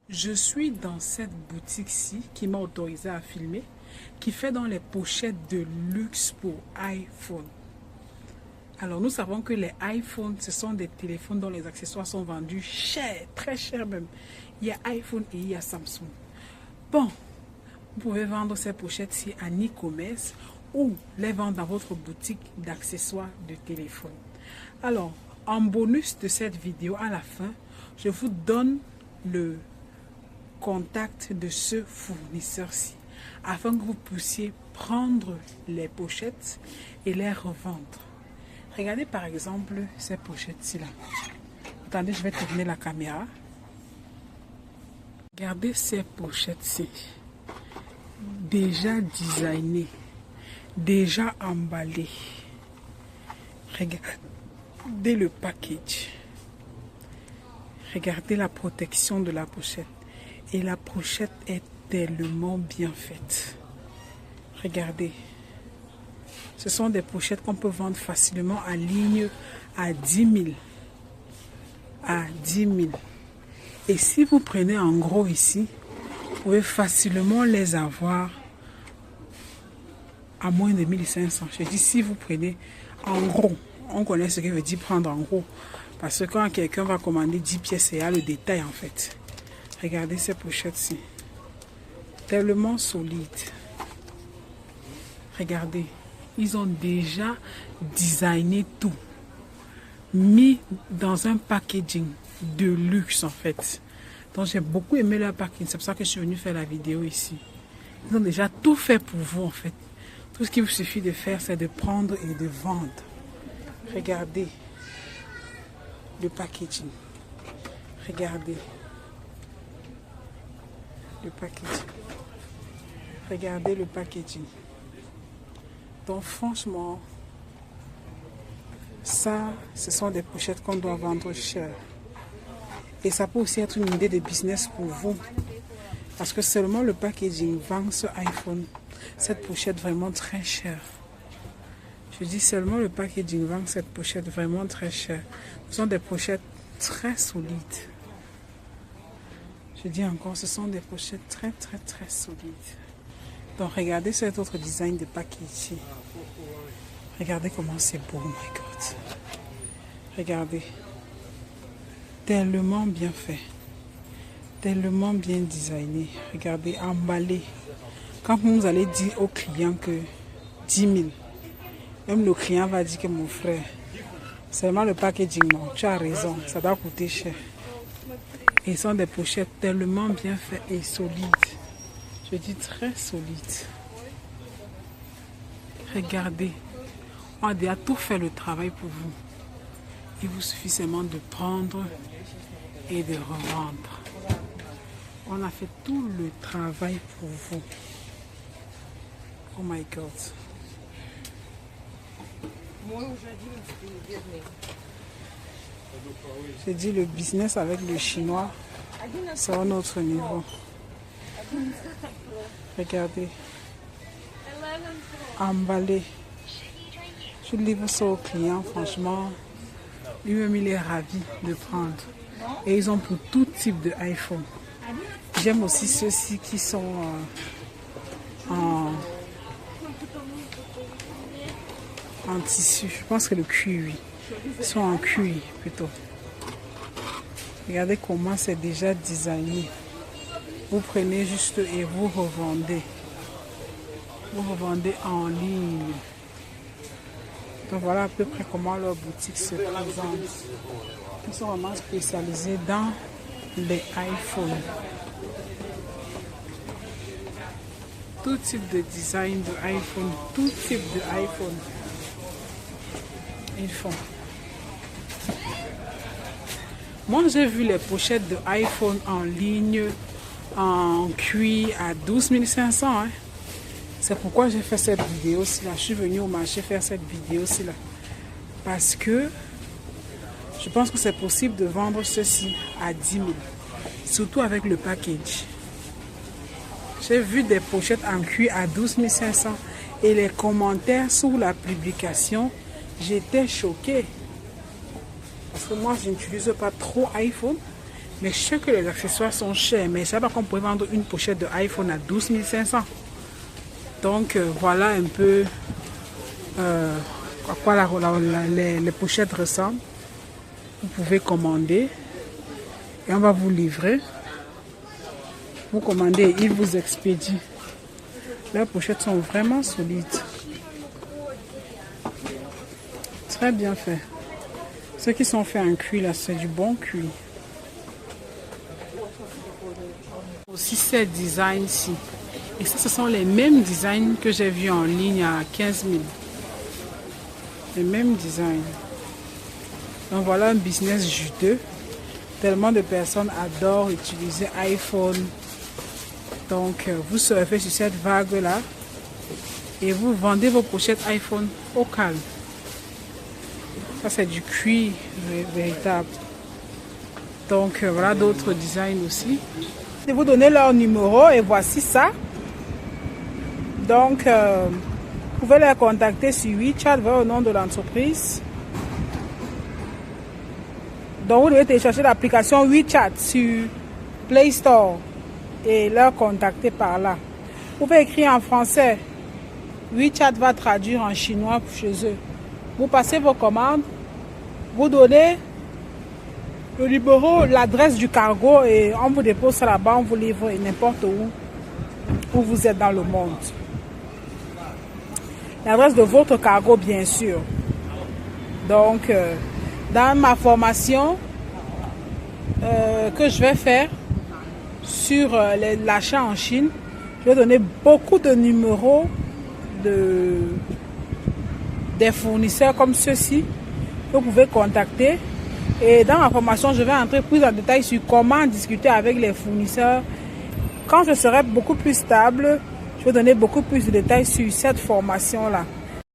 Je suis dans cette boutique-ci qui m'a autorisé à filmer, qui fait dans les pochettes de luxe pour iPhone. Alors nous savons que les iPhones, ce sont des téléphones dont les accessoires sont vendus cher, très cher même. Il y a iPhone et il y a Samsung. Bon, vous pouvez vendre ces pochettes-ci en e-commerce ou les vendre dans votre boutique d'accessoires de téléphone. Alors, en bonus de cette vidéo, à la fin, je vous donne le contact de ce fournisseur-ci afin que vous puissiez prendre les pochettes et les revendre. Regardez par exemple ces pochettes-ci là. Attendez, je vais tourner la caméra. Regardez ces pochettes-ci. Déjà designées, déjà emballées. Regardez le package. Regardez la protection de la pochette. Et la pochette est tellement bien faite. Regardez. Ce sont des pochettes qu'on peut vendre facilement en ligne à 10 000. À 10 000. Et si vous prenez en gros ici, vous pouvez facilement les avoir à moins de 1500. Je dis si vous prenez en gros. On connaît ce que veut dire prendre en gros. Parce que quand quelqu'un va commander 10 pièces, il y a le détail en fait. Regardez ces pochettes-ci. Tellement solides. Regardez. Ils ont déjà designé tout. Mis dans un packaging de luxe en fait. Donc j'ai beaucoup aimé leur packaging. C'est pour ça que je suis venue faire la vidéo ici. Ils ont déjà tout fait pour vous en fait. Tout ce qu'il vous suffit de faire, c'est de prendre et de vendre. Regardez le packaging. Regardez le packaging. Regardez le packaging. Donc franchement, ça, ce sont des pochettes qu'on doit vendre cher. Et ça peut aussi être une idée de business pour vous. Parce que seulement le packaging vend ce iPhone, cette pochette vraiment très chère. Je dis seulement le packaging vend cette pochette vraiment très chère. Ce sont des pochettes très solides. Je dis encore, ce sont des pochettes très solides. Donc regardez cet autre design de package ici. Regardez comment c'est beau, oh my God. Regardez. Tellement bien fait. Tellement bien designé. Regardez, emballé. Quand vous allez dire au client que 10 000, même le client va dire que mon frère, seulement le packaging, non, tu as raison, ça doit coûter cher. Et ce sont des pochettes tellement bien faites et solides. Je dis très solides. Regardez, on a déjà tout fait le travail pour vous. Il vous suffit seulement de prendre et de revendre. On a fait tout le travail pour vous. Oh my God. J'ai dit le business avec le chinois, c'est à un autre niveau. Regardez. Emballé. Je livre ça au client, franchement. Lui-même, il est ravi de prendre. Et ils ont pour tout type de iPhone. J'aime aussi ceux-ci qui sont en tissu. Je pense que le cuir, ils sont en cuir plutôt. Regardez comment c'est déjà designé. Vous prenez juste et vous revendez. Vous revendez en ligne. Donc voilà à peu près comment leur boutique se présente. Ils sont vraiment spécialisés dans les iPhones. Tout type de design de iPhone, tout type de iPhone. Ils font. Moi j'ai vu les pochettes de iPhone en ligne en cuir à 12 500. Hein. C'est pourquoi j'ai fait cette vidéo-ci là. Je suis venue au marché faire cette vidéo-ci là. Parce que je pense que c'est possible de vendre ceci à 10 000. Surtout avec le package. J'ai vu des pochettes en cuir à 12 500. Et les commentaires sous la publication, j'étais choquée. Parce que moi, je n'utilise pas trop iPhone. Mais je sais que les accessoires sont chers, mais je ne savais pas qu'on pouvait vendre une pochette de iPhone à 12 500. Donc voilà un peu à quoi les pochettes ressemblent. Vous pouvez commander et on va vous livrer. Vous commandez et ils vous expédient. Leurs pochettes sont vraiment solides. Très bien fait. Ceux qui sont faits en cuir là, c'est du bon cuir. Aussi ces designs-ci. Et ça, ce sont les mêmes designs que j'ai vus en ligne à 15 000. Les mêmes designs. Donc voilà un business juteux. Tellement de personnes adorent utiliser iPhone. Donc vous surfez sur cette vague-là et vous vendez vos pochettes iPhone au calme. Ça c'est du cuir véritable. Donc voilà d'autres designs aussi. Je vais vous donner leur numéro et voici ça. Donc vous pouvez les contacter sur WeChat vers le nom de l'entreprise. Donc vous devez télécharger l'application WeChat sur Play Store et leur contacter par là. Vous pouvez écrire en français. WeChat va traduire en chinois chez eux. Vous passez vos commandes, vous donnez le numéro, l'adresse du cargo et on vous dépose ça là-bas, on vous livre n'importe où vous êtes dans le monde. L'adresse de votre cargo, bien sûr. Donc, dans ma formation que je vais faire sur l'achat en Chine, je vais donner beaucoup de numéros des fournisseurs comme ceux-ci que vous pouvez contacter. Et dans ma formation, je vais entrer plus en détail sur comment discuter avec les fournisseurs. Quand je serai beaucoup plus stable, je vais donner beaucoup plus de détails sur cette formation-là.